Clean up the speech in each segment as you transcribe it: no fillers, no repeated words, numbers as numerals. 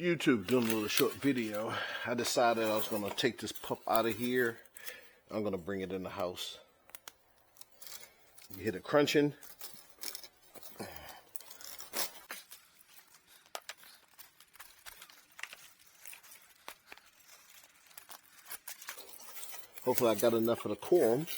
YouTube, doing a little short video. I decided I was going to take this pup out of here. I'm going to bring it in the house. You hear it crunching. Hopefully I got enough of the corn.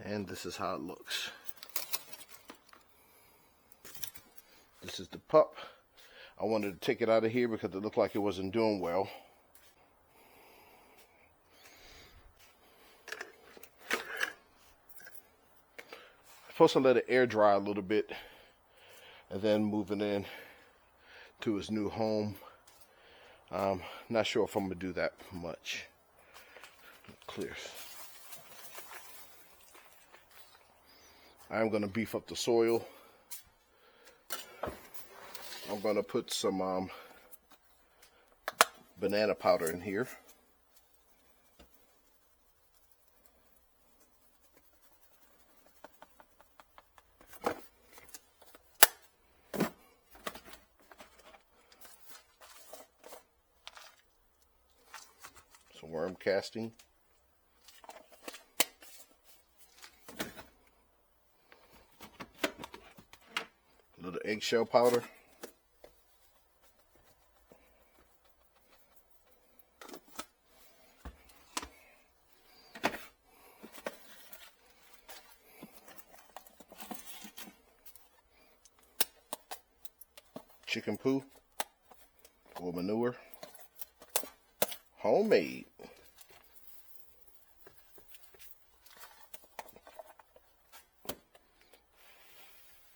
And this is how it looks. This is the pup. I wanted to take it out of here because it looked like it wasn't doing well. I'm supposed to let it air dry a little bit and then move it in to his new home. Not sure if I'm going to do that much. Clear. I'm going to beef up the soil. I'm going to put some banana powder in here. Some worm casting. Little eggshell powder. Chicken poo or manure. Homemade.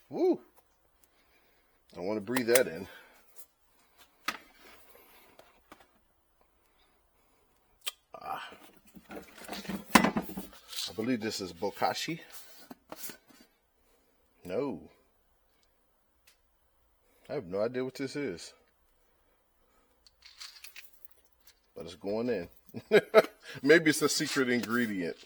Woo! I want to breathe that in. I believe this is bokashi. No. I have no idea what this is. But it's going in. Maybe it's a secret ingredient.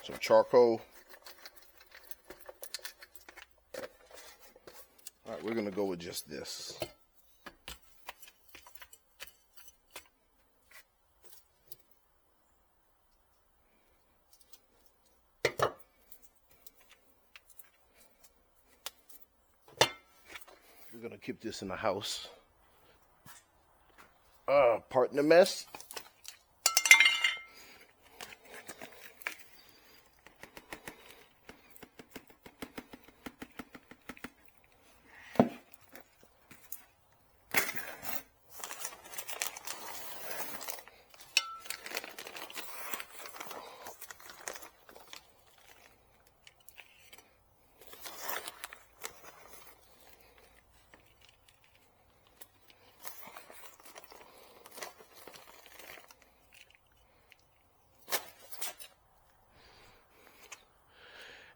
Some charcoal. Alright, we're going to go with just this. We're going to keep this in the house. Pardon the mess.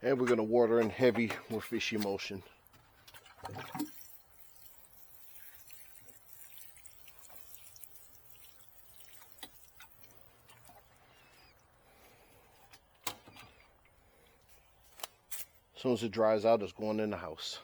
And we're going to water in heavy with fish emulsion. As soon as it dries out, it's going in the house.